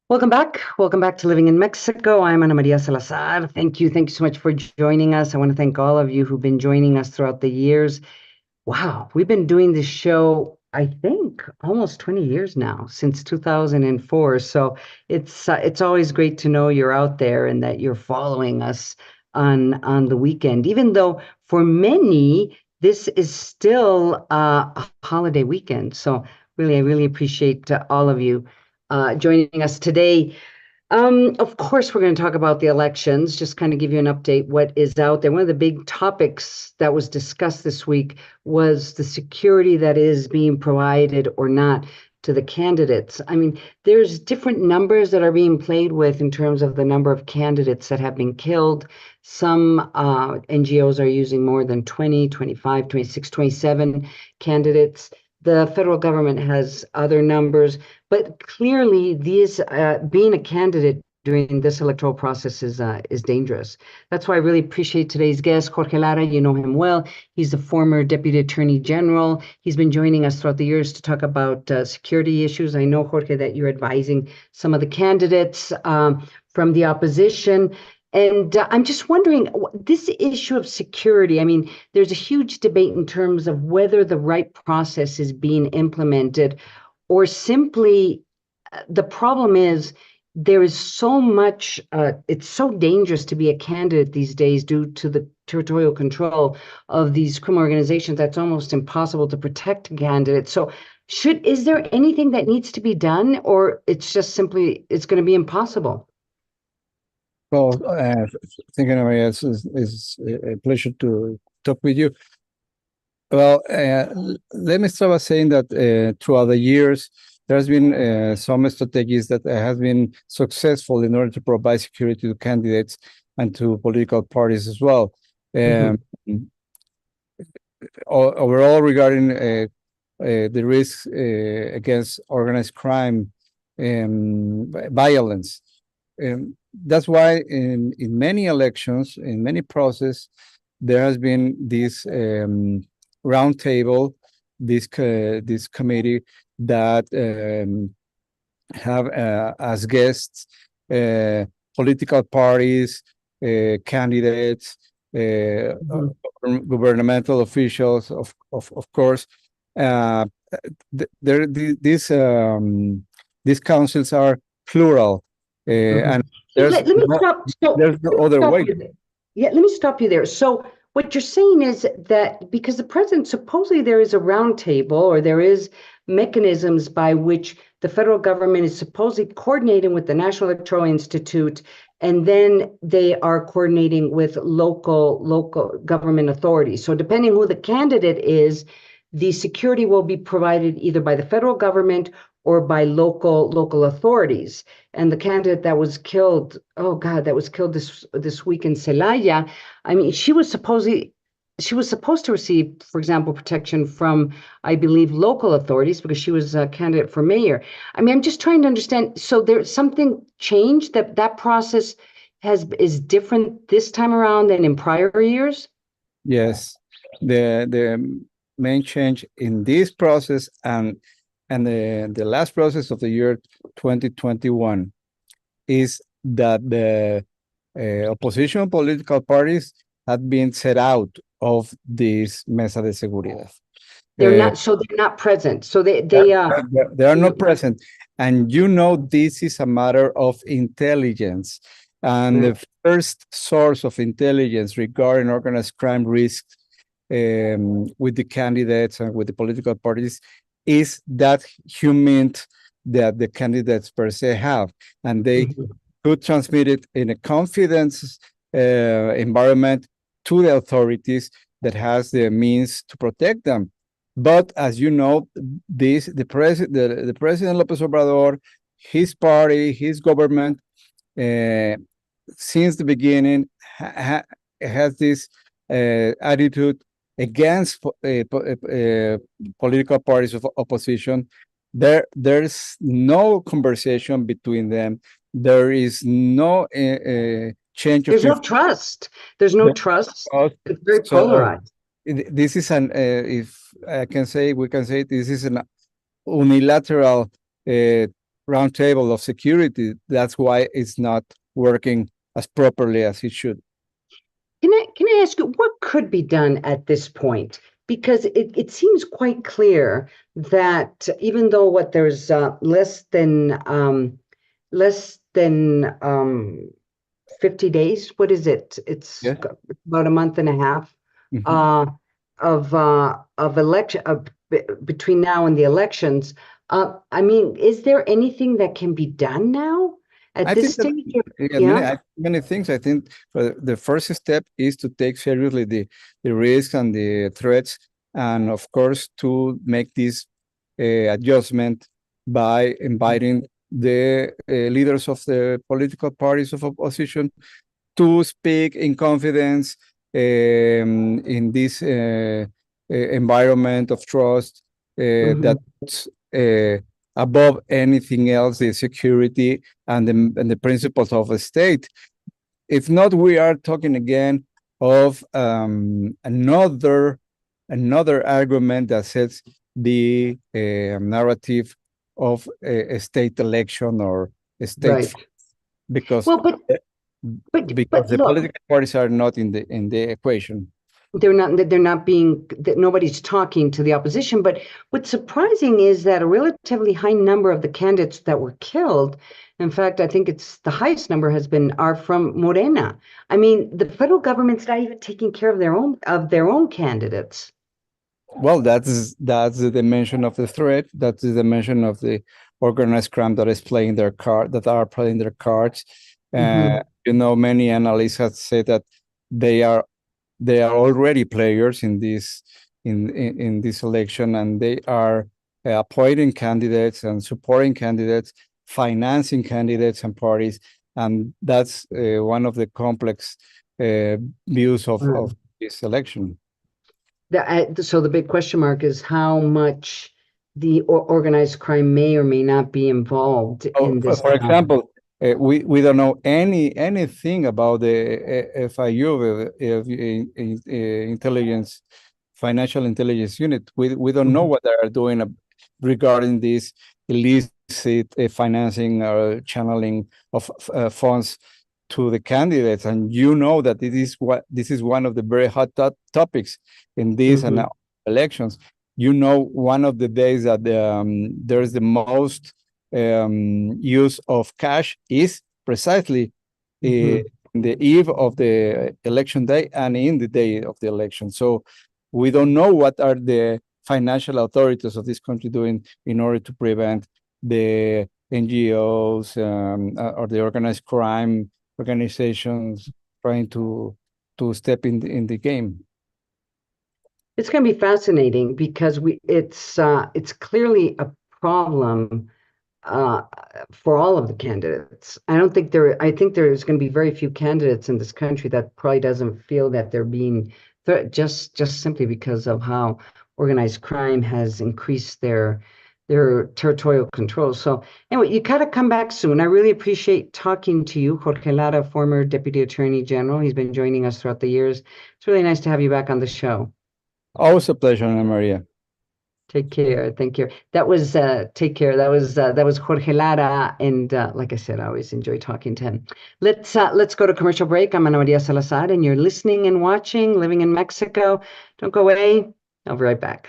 Welcome back. Welcome back to Living in Mexico. I'm Ana Maria Salazar. Thank you. Thank you so much for joining us. I want to thank all of you who've been joining us throughout the years. Wow, we've been doing this show, I think, almost 20 years now, since 2004. So it's always great to know you're out there and that you're following us on the weekend, even though for many this is still a holiday weekend. So really, I really appreciate all of you joining us today. Of course, we're going to talk about the elections, just kind of give you an update what is out there. One of the big topics that was discussed this week was the security that is being provided or not to the candidates. I mean, there's different numbers that are being played with in terms of the number of candidates that have been killed. Some NGOs are using more than 20, 25, 26, 27 candidates. The federal government has other numbers, but clearly these being a candidate during this electoral process is dangerous. That's why I really appreciate today's guest, Jorge Lara. You know him well. He's the former Deputy Attorney General. He's been joining us throughout the years to talk about security issues. I know, Jorge, that you're advising some of the candidates from the opposition. And I'm just wondering, this issue of security, I mean, there's a huge debate in terms of whether the right process is being implemented or simply the problem is there is so much, it's so dangerous to be a candidate these days due to the territorial control of these criminal organizations that's almost impossible to protect candidates. So is there anything that needs to be done, or it's just simply, it's going to be impossible? Well, thank you, Ana Maria. It's a pleasure to talk with you. Well, let me start by saying that throughout the years, there's been some strategies that have been successful in order to provide security to candidates and to political parties as well. Overall, regarding the risks against organized crime and violence. That's why in many elections, in many processes, there has been this roundtable, this committee that have as guests political parties, candidates, governmental officials, of course. These councils are plural. And there's no other way. Yeah, let me stop you there. So what you're saying is that because the president, supposedly there is a roundtable or there is mechanisms by which the federal government is supposedly coordinating with the National Electoral Institute, and then they are coordinating with local government authorities. So depending who the candidate is, the security will be provided either by the federal government or by local authorities. And the candidate that was killed, this week in Celaya, I mean, she was supposed to receive, for example, protection from, I believe, local authorities because she was a candidate for mayor. I mean, I'm just trying to understand. So there's something changed, that process is different this time around than in prior years? Yes, the main change in this process and the last process of the year 2021 is that the opposition political parties had been set out of this Mesa de Seguridad. They're not present. So they are not present. And this is a matter of intelligence. And the first source of intelligence regarding organized crime risks with the candidates and with the political parties is that humint that the candidates per se have, and they could transmit it in a confidence environment to the authorities that has the means to protect them. But as you know, the president Lopez Obrador, his party, his government, since the beginning has this attitude against political parties of opposition. There's no conversation between them. There is no change of There's no trust. There's no trust. It's very so polarized. this is an if I can say, we can say this is an unilateral roundtable of security. That's why it's not working as properly as it should. Can I ask you what could be done at this point? Because it seems quite clear that even though there's less than 50 days, what is it? It's Yeah. about a month and a half Mhm. of election between now and the elections. I mean, is there anything that can be done now at I this think that stage? yeah, many things. I think the first step is to take seriously the risks and the threats, and of course to make this adjustment by inviting the leaders of the political parties of opposition to speak in confidence in this environment of trust Mhm. that's above anything else, the security and the principles of a state. If not, we are talking again of another argument that sets the narrative of a state election or a state, Right. because Well, but the look, political parties are not in the equation. they're not being that nobody's talking to the opposition. But what's surprising is that a relatively high number of the candidates that were killed, in fact, I think it's the highest number are from Morena. I mean, the federal government's not even taking care of their own candidates. Well, that's the dimension of the threat. That's the dimension of the organized crime that is playing their card, that are playing their cards. Mhm. Many analysts have said that they are already players in this election, and they are appointing candidates and supporting candidates, financing candidates and parties, and that's one of the complex views of this election. So the big question mark is how much the organized crime may or may not be involved So, in this. for example, we don't know anything about the FIU, intelligence, financial intelligence unit. We don't know what they are doing regarding this illicit financing or channeling of funds to the candidates. And you know that this is one of the very hot topics in these and elections. You know, one of the days that there's the most use of cash is precisely in the eve of the election day and in the day of the election. So we don't know what are the financial authorities of this country doing in order to prevent the NGOs or the organized crime organizations trying to step in the game. It's going to be fascinating because it's clearly a problem uh, for all of the candidates. I think there's going to be very few candidates in this country that probably doesn't feel that they're being just simply because of how organized crime has increased their territorial control. So anyway, you gotta come back soon. I really appreciate talking to you, Jorge Lara, former Deputy Attorney General. He's been joining us throughout the years. It's really nice to have you back on the show. Always a pleasure, Ana Maria. Take care. Thank you. Take care. That was Jorge Lara, and like I said, I always enjoy talking to him. Let's go to commercial break. I'm Ana Maria Salazar, and you're listening and watching Living in Mexico. Don't go away. I'll be right back.